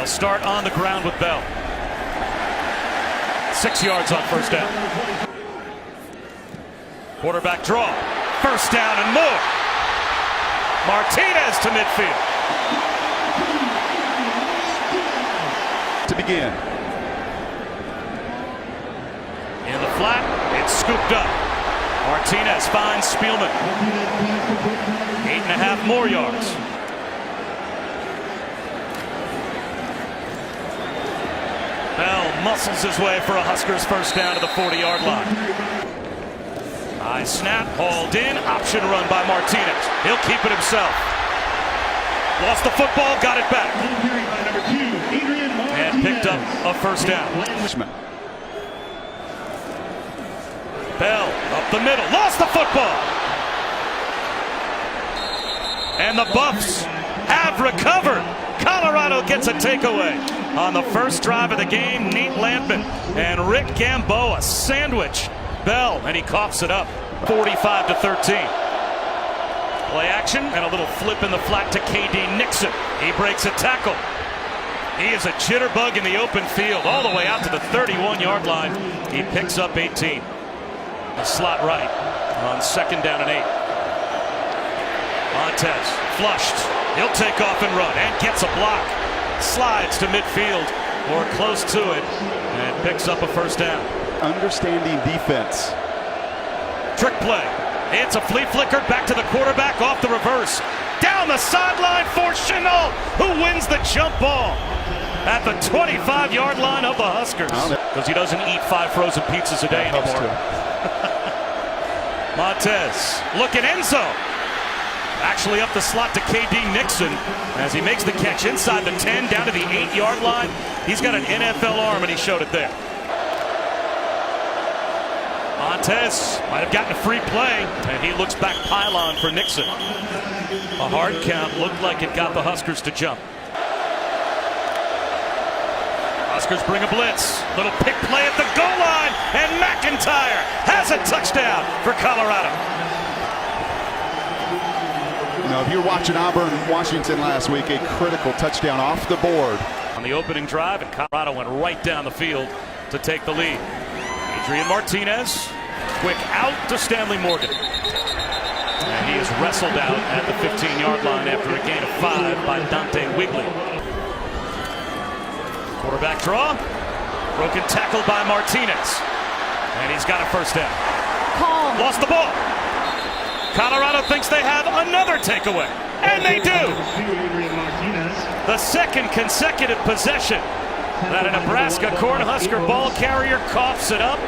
They'll start on the ground with Bell. 6 yards on first down. Quarterback draw. First down and more. Martinez to midfield. To begin. In the flat, it's scooped up. Martinez finds Spielman. 8.5 more yards. Bell muscles his way for a Huskers first down to the 40-yard line. High snap, hauled in, option run by Martinez. He'll keep it himself. Lost the football, got it back. And picked up a first down. Bell up the middle, lost the football. And the Buffs have recovered. Colorado gets a takeaway on the first drive of the game. Nate Lampman and Rick Gamboa sandwich Bell, and he coughs it up. 45-13. Play action and a little flip in the flat to KD Nixon. He breaks a tackle. He is a jitterbug in the open field all the way out to the 31-yard line. He picks up 18. A slot right on second down and 8. Montez flushed. He'll take off and run and gets a block. Slides to midfield or close to it and picks up a first down. Understanding defense. Trick play. It's a flea flicker back to the quarterback off the reverse. Down the sideline for Chenault, who wins the jump ball at the 25-yard line of the Huskers. Because he doesn't eat 5 frozen pizzas a day anymore. Montez looking end zone. Actually up the slot to KD Nixon as he makes the catch inside the 10 down to the 8-yard line. He's got an NFL arm and he showed it there. Montez might have gotten a free play and he looks back pylon for Nixon. A hard count looked like it got the Huskers to jump. Huskers bring a blitz. Little pick play at the goal line and McIntyre has a touchdown for Colorado. Now, if you're watching Auburn Washington last week, a critical touchdown off the board. On the opening drive, and Colorado went right down the field to take the lead. Adrian Martinez, quick out to Stanley Morgan. And he is wrestled out at the 15-yard line after a gain of 5 by Dante Wigley. Quarterback draw. Broken tackle by Martinez. And he's got a first down. Lost the ball. Colorado thinks they have another takeaway. And they do. The second consecutive possession that a Nebraska Cornhusker ball carrier coughs it up.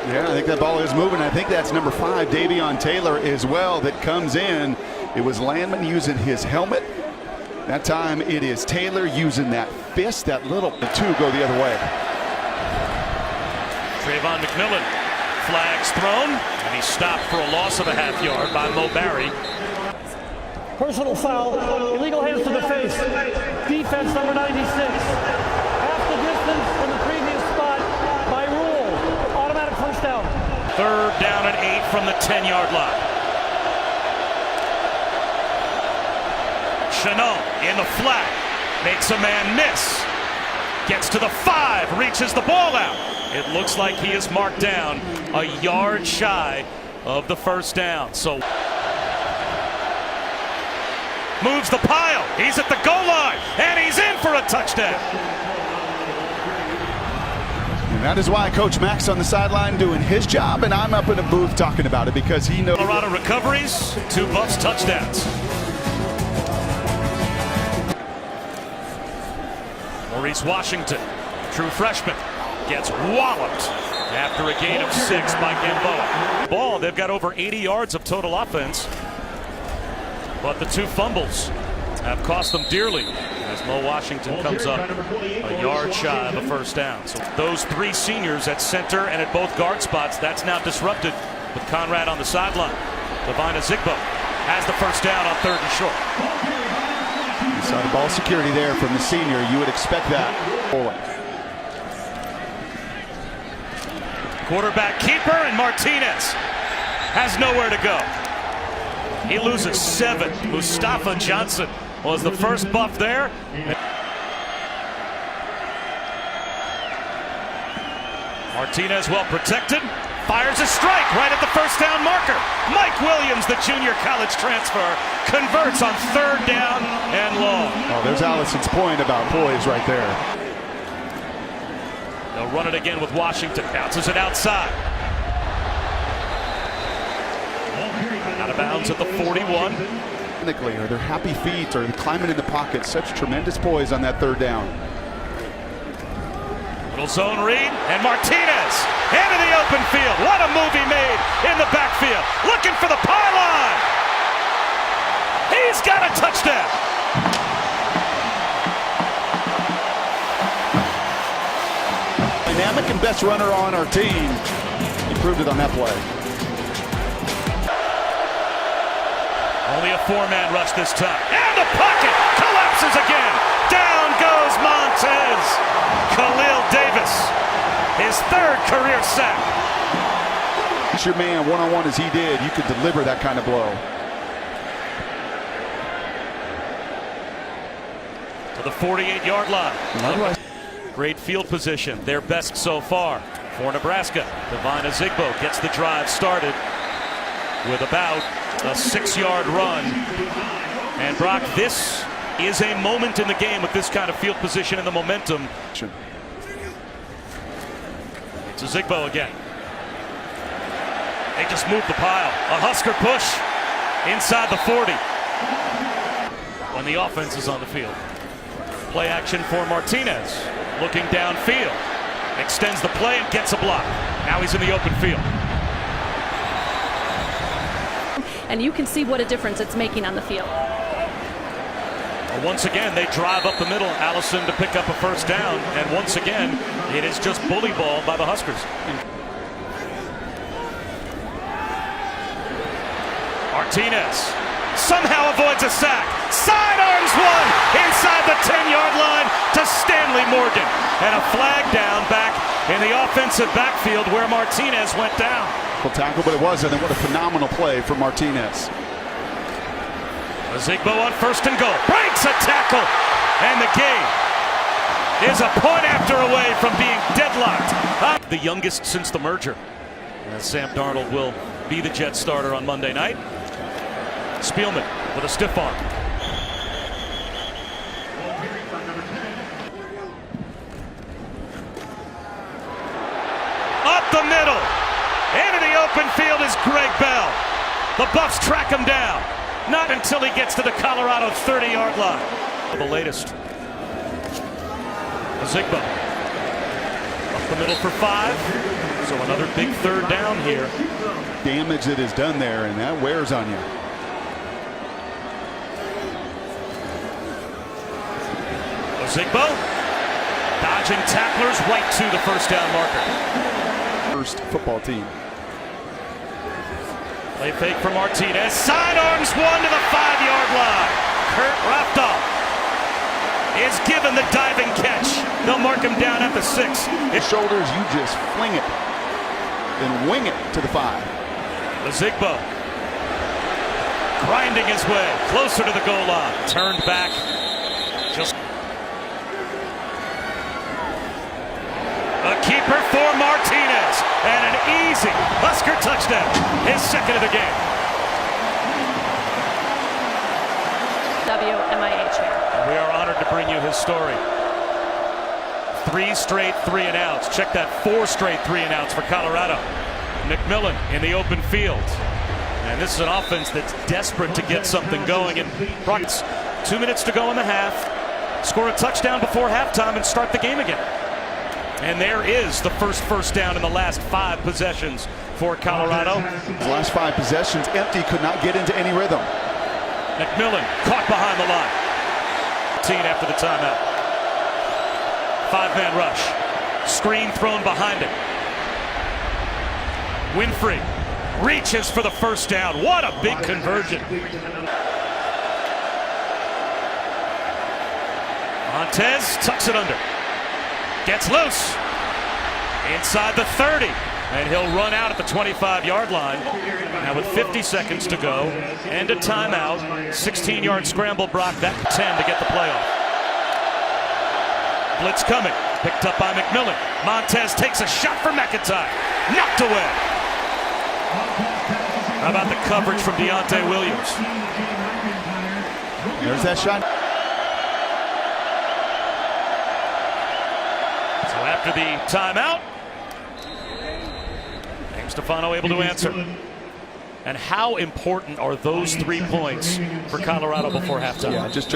Yeah, I think that ball is moving. I think that's number 5, Davion Taylor, as well, that comes in. It was Landman using his helmet. That time it is Taylor using that fist, that little 2 go the other way. Trayvon McMillan, flags thrown, and he's stopped for a loss of a half yard by Mo Barry. Personal foul, illegal hands to the face. Defense number 96. Half the distance from the previous spot by rule. Automatic first down. Third down and 8 from the 10-yard line. Chenault in the flat, makes a man miss. Gets to the 5, reaches the ball out. It looks like he is marked down a yard shy of the first down. So moves the pile. He's at the goal line and he's in for a touchdown. And that is why Coach Mack's on the sideline doing his job, and I'm up in a booth talking about it because he knows. Colorado recoveries, 2 Buffs touchdowns. Maurice Washington, true freshman, gets walloped after a gain of 6 by Gamboa. Ball, they've got over 80 yards of total offense, but the 2 fumbles have cost them dearly as Mo Washington comes up a yard shy of a first down. So those 3 seniors at center and at both guard spots, that's now disrupted with Conrad on the sideline. Devina Zigbo has the first down on 3rd and short. You saw the ball security there from the senior. You would expect that. Quarterback keeper, and Martinez has nowhere to go. He loses 7. Mustafa Johnson was the first buff there. Martinez well protected. Fires a strike right at the first down marker. Mike Williams, the junior college transfer, converts on 3rd down and long. Oh, there's Allison's point about poise right there. They'll run it again with Washington. Bounces it outside. Out of bounds at the 41. Are their happy feet or climbing in the pocket? Such tremendous poise on that 3rd down. Little zone read, and Martinez into the open field. What a move he made in the backfield. Looking for the pylon. He's got a touchdown. Dynamic and best runner on our team. He proved it on that play. Only a 4-man rush this time. And the pocket collapses again. Down goes Montez. Khalil Davis, his 3rd career sack. It's your man one-on-one as he did. You could deliver that kind of blow. To the 48-yard line. Great field position, their best so far for Nebraska. Devine Ezigbo gets the drive started with about a 6-yard run. And Brock, this is a moment in the game with this kind of field position and the momentum. It's Ezigbo again. They just moved the pile. A Husker push inside the 40. When the offense is on the field. Play action for Martinez. Looking downfield. Extends the play and gets a block. Now he's in the open field. And you can see what a difference it's making on the field. Once again, they drive up the middle. Allison to pick up a 1st down. And once again, it is just bully ball by the Huskers. Martinez somehow avoids a sack. Sidearms one inside the 10-yard line to Stanley Morgan. And a flag down back in the offensive backfield where Martinez went down. Tackle, but it wasn't. And what a phenomenal play for Martinez. Ezigbo on 1st and goal. Breaks a tackle. And the game is a point after away from being deadlocked. The youngest since the merger. And Sam Darnold will be the Jet starter on Monday night. Spielman with a stiff arm. Up the middle. Into the open field is Greg Bell. The Buffs track him down. Not until he gets to the Colorado 30-yard line. The latest. Ezigbo. Up the middle for 5. So another big 3rd down here. Damage that is done there, and that wears on you. Ezigbo dodging tacklers right to the 1st down marker. First football team. Play fake for Martinez. Sidearms one to the 5-yard line. Kurt Rafdal is given the diving catch. They'll mark him down at the 6. His shoulders, you just fling it and wing it to the 5. Ezigbo grinding his way closer to the goal line. Turned back. Just a keeper for Martinez. And an easy Husker touchdown. His 2nd of the game. WMIH here. We are honored to bring you his story. 3 straight 3-and-outs. Check that, 4 straight 3-and-outs for Colorado. McMillan in the open field. And this is an offense that's desperate to get something going. And Rockets, 2 minutes to go in the half. Score a touchdown before halftime and start the game again. And there is the first down in the last 5 possessions for Colorado. The last 5 possessions empty, could not get into any rhythm. McMillan caught behind the line. 15 after the timeout. 5-man rush. Screen thrown behind him. Winfrey reaches for the 1st down. What a big conversion. Montez tucks it under. Gets loose. Inside the 30. And he'll run out at the 25-yard line. Now with 50 seconds to go and a timeout, 16-yard scramble, Brock, that 10 to get the playoff. Blitz coming, picked up by McMillan. Montez takes a shot for McIntyre, knocked away. How about the coverage from Deontay Williams? There's that shot. So after the timeout, Stefano able to answer. And how important are those 3 points for Colorado before halftime? Yeah, just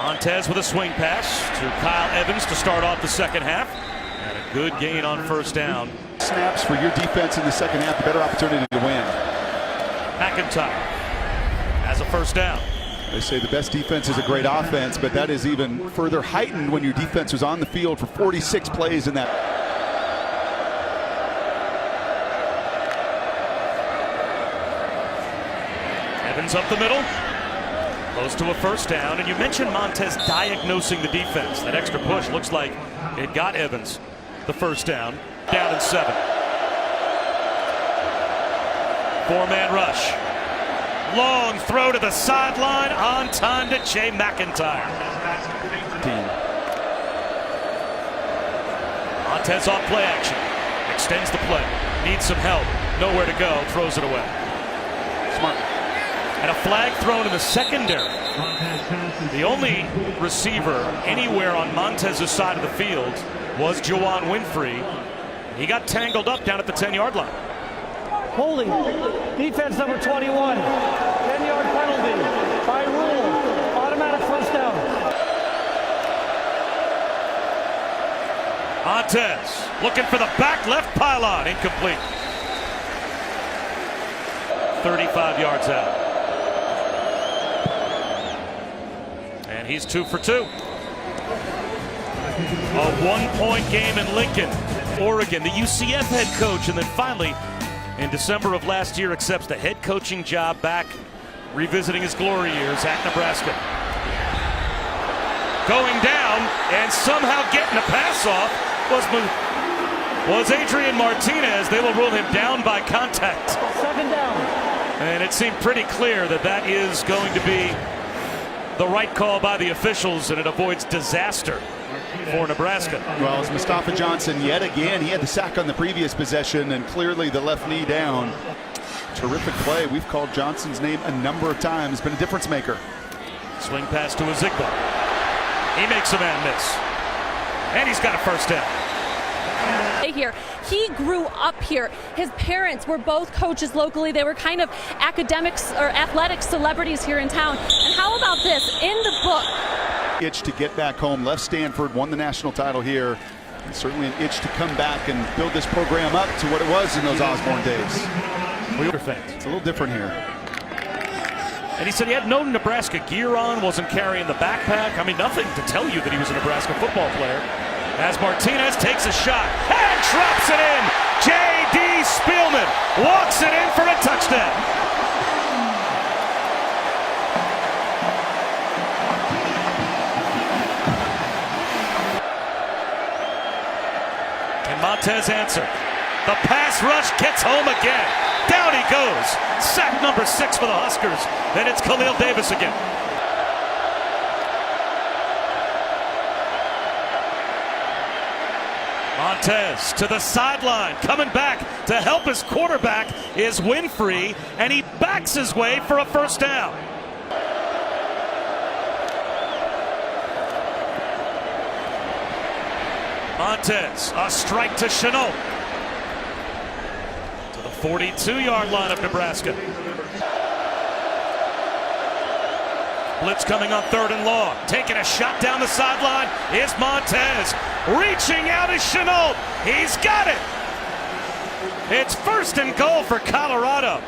Montez with a swing pass to Kyle Evans to start off the second half. And a good gain on first down. snaps for your defense in the second half, the better opportunity to win. McIntyre has a first down. They say the best defense is a great offense, but that is even further heightened when your defense was on the field for 46 plays in that. Evans up the middle, close to a first down. And you mentioned Montez diagnosing the defense. That extra push looks like it got Evans the first down. Down in 7. 4-man rush. Long throw to the sideline, on time to Jay McIntyre. Montez off play action. Extends the play. Needs some help. Nowhere to go. Throws it away. Smart. And a flag thrown in the secondary. The only receiver anywhere on Montez's side of the field was Juwan Winfrey. He got tangled up down at the 10-yard line. Holding. Defense number 21. 10-yard penalty. By rule. Automatic first down. Montez looking for the back left pylon. Incomplete. 35 yards out. And he's 2 for 2. A 1-point game in Lincoln, Oregon. The UCF head coach, and then finally in December of last year accepts the head coaching job back, revisiting his glory years at Nebraska. Going down and somehow getting a pass off was Adrian Martinez. They will rule him down by contact. Second down. And it seemed pretty clear that that is going to be the right call by the officials, and it avoids disaster for Nebraska. Well, it's Mustafa Johnson yet again. He had the sack on the previous possession and clearly the left knee down. Terrific play. We've called Johnson's name a number of times. Been a difference maker. Swing pass to Ezigbo. He makes a man miss. And he's got a first down. Here, he grew up here. His parents were both coaches locally. They were kind of academics or athletic celebrities here in town. And how about this? In the book, Itch to get back home. Left Stanford, won the national title here. And certainly an itch to come back and build this program up to what it was in those Osborne days. It's a little different here. And he said he had no Nebraska gear on, wasn't carrying the backpack. I mean, nothing to tell you that he was a Nebraska football player. As Martinez takes a shot and drops it in. J.D. Spielman walks it in for a touchdown. And Montez answered. The pass rush gets home again. Down he goes. Sack number 6 for the Huskers. Then it's Khalil Davis again. Montez to the sideline, coming back to help his quarterback is Winfrey, and he backs his way for a first down. Montez, a strike to Chenault. To the 42-yard line of Nebraska. Blitz coming on 3rd and long. Taking a shot down the sideline is Montez. Reaching out is Chenault. He's got it. It's 1st and goal for Colorado.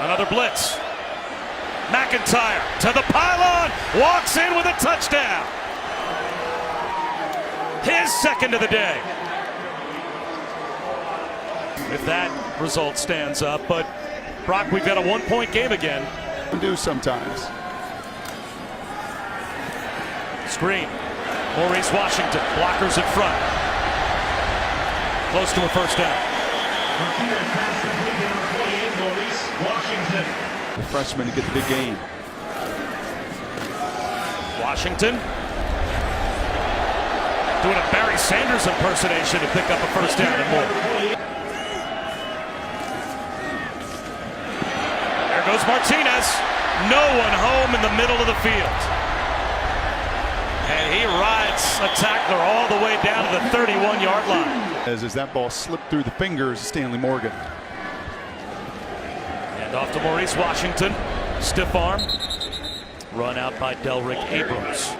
Another blitz. McIntyre to the pylon. Walks in with a touchdown. His second of the day. If that result stands up, but Brock, we've got a 1-point game again. Do sometimes. Screen. Maurice Washington. Blockers in front. Close to a first down. The freshman to get the big gain. Washington doing a Barry Sanders impersonation to pick up a first down and more. There goes Martinez. No one home in the middle of the field. And he rides a tackler all the way down to the 31-yard line. As that ball slipped through the fingers of Stanley Morgan. And off to Maurice Washington. Stiff arm. Run out by Delrick Abrams.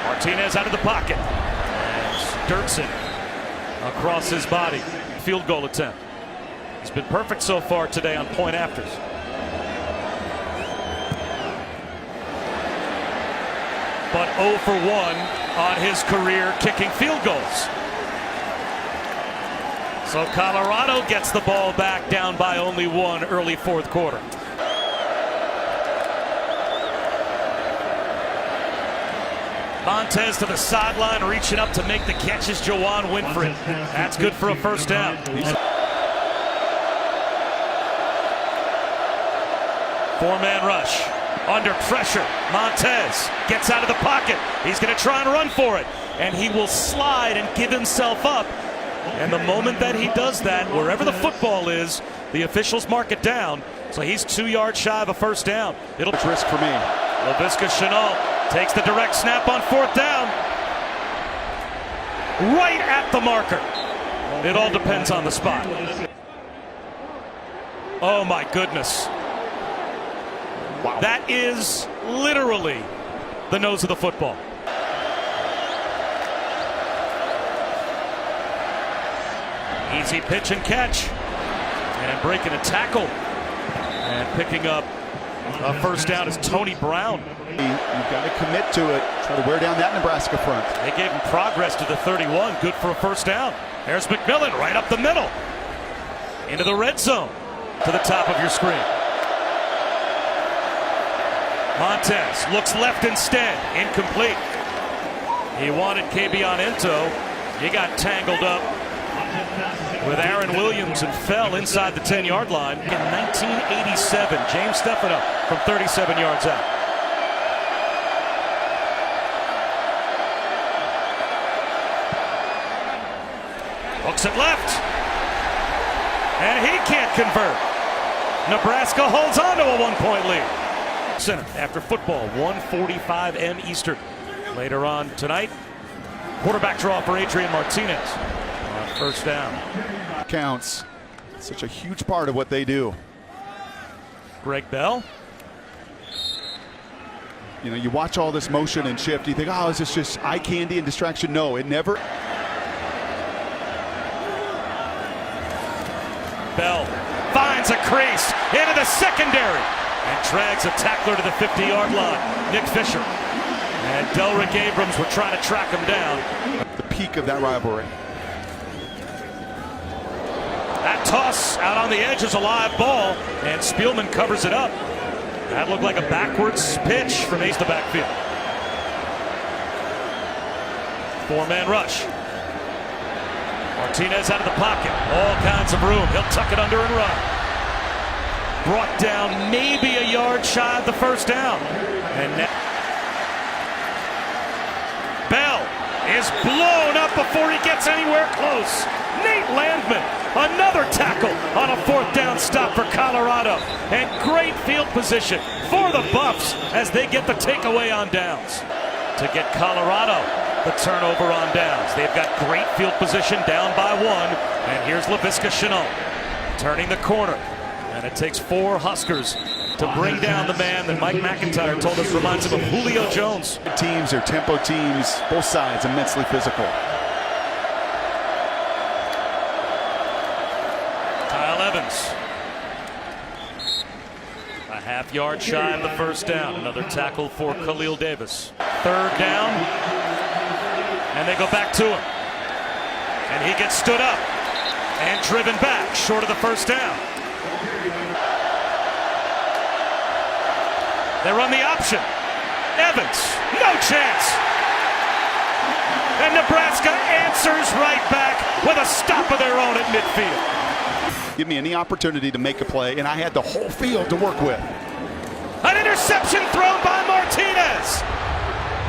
Martinez out of the pocket. And Sturtson across his body. Field goal attempt. He's been perfect so far today on point afters. But 0 for 1 on his career kicking field goals. So Colorado gets the ball back, down by only 1 early fourth quarter. Montez to the sideline, reaching up to make the catch is Juwan Winfrey. That's good for a first down. Four-man rush. Under pressure, Montez gets out of the pocket. He's going to try and run for it. And he will slide and give himself up. And the moment that he does that, wherever the football is, the officials mark it down. So he's 2 yards shy of a first down. It'll Risk for me. Laviska Shenault takes the direct snap on fourth down. Right at the marker. It all depends on the spot. Oh my goodness. Wow. That is literally the nose of the football. Easy pitch and catch. And breaking a tackle. And picking up a first down is Tony Brown. You've got to commit to it. Try to wear down that Nebraska front. They gave him progress to the 31. Good for a first down. There's McMillan right up the middle. Into the red zone. To the top of your screen. Montez looks left instead. Incomplete. He wanted Kabion Ento. He got tangled up with Aaron Williams and fell inside the 10-yard line. In 1987, James Stefano from 37 yards out. Hooks it left. And he can't convert. Nebraska holds on to a 1-point lead. Center after football, 1:45 m Eastern. Later on tonight, quarterback draw for Adrian Martinez on first down. Counts. Such a huge part of what they do. Greg Bell. You know, you watch all this motion and shift, you think, oh, is this just eye candy and distraction? No, it never. Bell finds a crease into the secondary and drags a tackler to the 50-yard line. Nick Fisher and Delrick Abrams were trying to track him down. The peak of that rivalry. That toss out on the edge is a live ball, and Spielman covers it up. That looked like a backwards pitch from Ace the backfield. Four-man rush. Martinez out of the pocket. All kinds of room. He'll tuck it under and run. Brought down maybe a yard shy of the first down. And now Bell is blown up before he gets anywhere close. Nate Landman, another tackle on a fourth down stop for Colorado. And great field position for the Buffs as they get the takeaway on downs. To get Colorado the turnover on downs. They've got great field position, down by 1. And here's Laviska Shenault turning the corner. And it takes 4 Huskers to bring down the man that Mike McIntyre told us reminds him of Julio Jones. Teams are tempo teams, both sides immensely physical. Kyle Evans. A half-yard shy of the first down. Another tackle for Khalil Davis. Third down. And they go back to him. And he gets stood up. And driven back, short of the first down. They run the option. Evans, no chance. And Nebraska answers right back with a stop of their own at midfield. Give me any opportunity to make a play, and I had the whole field to work with. An interception thrown by Martinez.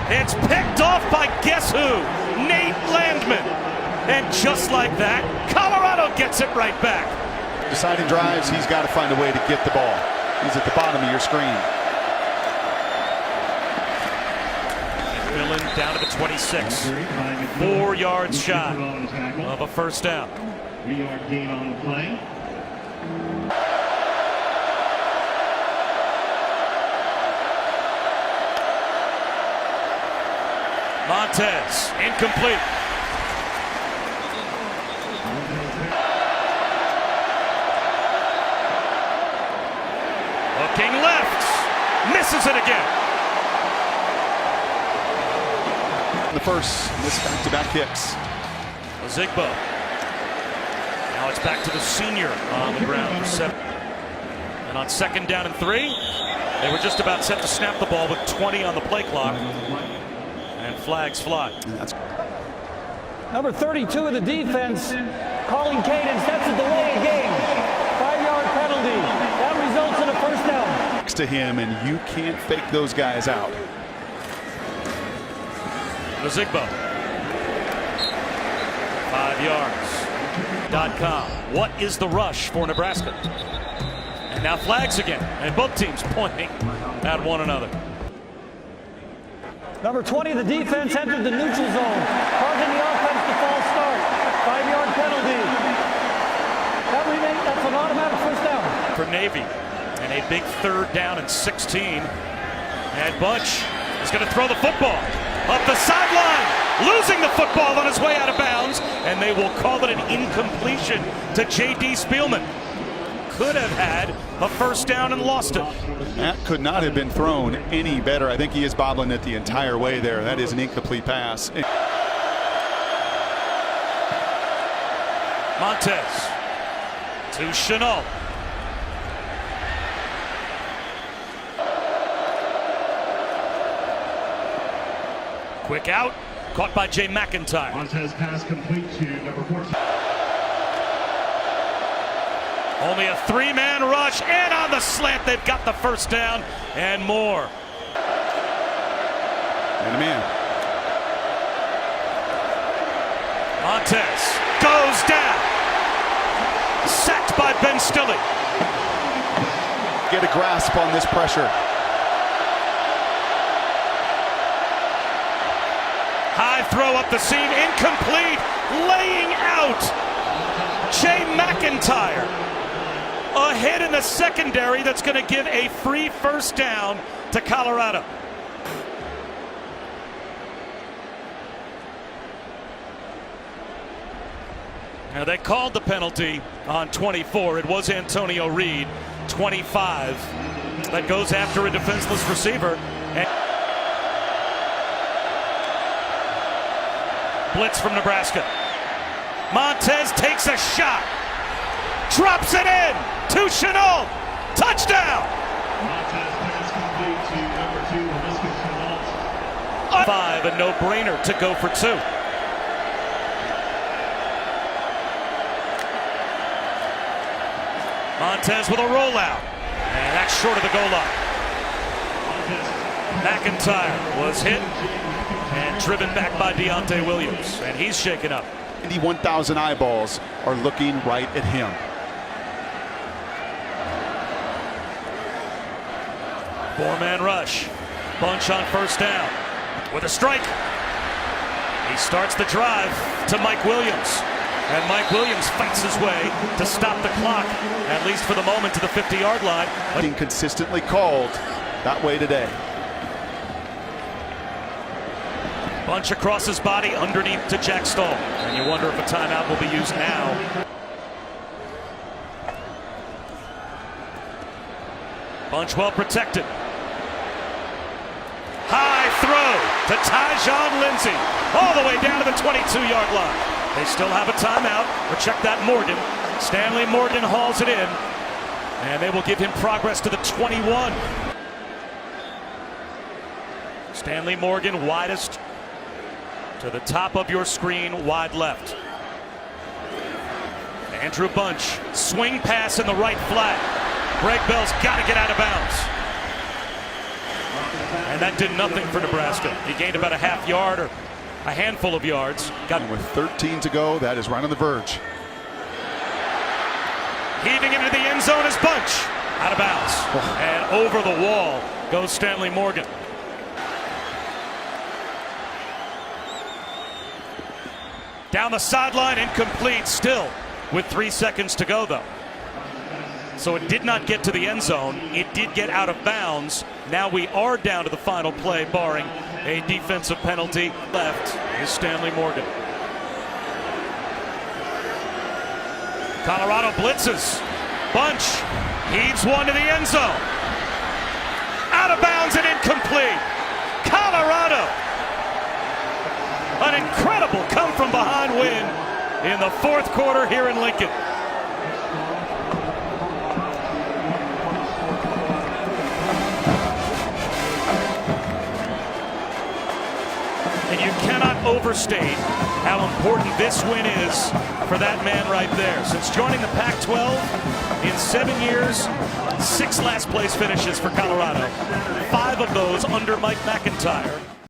It's picked off by guess who? Nate Landman. And just like that, Colorado gets it right back. Deciding drives, he's got to find a way to get the ball. He's at the bottom of your screen. Millen down to the 26. 4 yards shy of a first down. 3-yard gain on the play. Montez, incomplete. Looking left, misses it again. The first, this back-to-back kicks. Zigbo. Now it's back to the senior on the ground for 7. And on 2nd down and 3, they were just about set to snap the ball with 20 on the play clock. And flags fly. Number 32 of the defense, calling cadence. That's a delay of game. 5-yard penalty. That results in a first down. Next to him, and you can't fake those guys out. Zigbo. 5 yards. .com. What is the rush for Nebraska? And now flags again. And both teams pointing at one another. Number 20 of the defense entered the neutral zone, causing the offense to false start. 5-yard penalty. That's an automatic first down. For Navy. And a big 3rd down and 16. And Bunch is going to throw the football up the sideline, losing the football on his way out of bounds, and they will call it an incompletion to J.D. Spielman. Could have had a first down and lost it. That could not have been thrown any better. I think he is bobbling it the entire way there. That is an incomplete pass. Montez to Chenault. Quick out, caught by Jay McIntyre. Montez pass complete to number 14. Only a 3-man rush, and on the slant, they've got the first down and more. And a man. Montez goes down. Sacked by Ben Stille. Get a grasp on this pressure. High throw up the seam, incomplete, laying out. Jay McIntyre. A hit in the secondary that's going to give a free first down to Colorado. Now they called the penalty on 24. It was Antonio Reed. 25. That goes after a defenseless receiver. And blitz from Nebraska. Montez takes a shot. Drops it in to Chenault. Touchdown. Montez pass complete to number 2, Nebraska. 5, a no-brainer to go for 2. Montez with a rollout. And that's short of the goal line. McIntyre was hit and driven back by Deontay Williams. And he's shaken up. 91,000 eyeballs are looking right at him. Four-man rush. Bunch on first down with a strike. He starts the drive to Mike Williams. And Mike Williams fights his way to stop the clock, at least for the moment, to the 50-yard line. Being consistently called that way today. Bunch across his body underneath to Jack Stoll. And you wonder if a timeout will be used now. Bunch well protected. High throw to Tyjon Lindsey. All the way down to the 22-yard line. They still have a timeout. But check that Morgan. Stanley Morgan hauls it in. And they will give him progress to the 21. Stanley Morgan widest to the top of your screen, wide left. Andrew Bunch, swing pass in the right flat. Greg Bell's got to get out of bounds. And that did nothing for Nebraska. He gained about a half yard or a handful of yards. And with 13 to go, that is right on the verge. Heaving into the end zone is Bunch. Out of bounds. And over the wall goes Stanley Morgan. Down the sideline, incomplete still with 3 seconds to go, though. So it did not get to the end zone. It did get out of bounds. Now we are down to the final play, barring a defensive penalty. Left is Stanley Morgan. Colorado blitzes. Bunch heaves one to the end zone. Out of bounds and incomplete. Colorado. An incredible come-from-behind win in the fourth quarter here in Lincoln. And you cannot overstate how important this win is for that man right there. Since joining the Pac-12 in 7 years, 6 last-place finishes for Colorado. 5 of those under Mike McIntyre.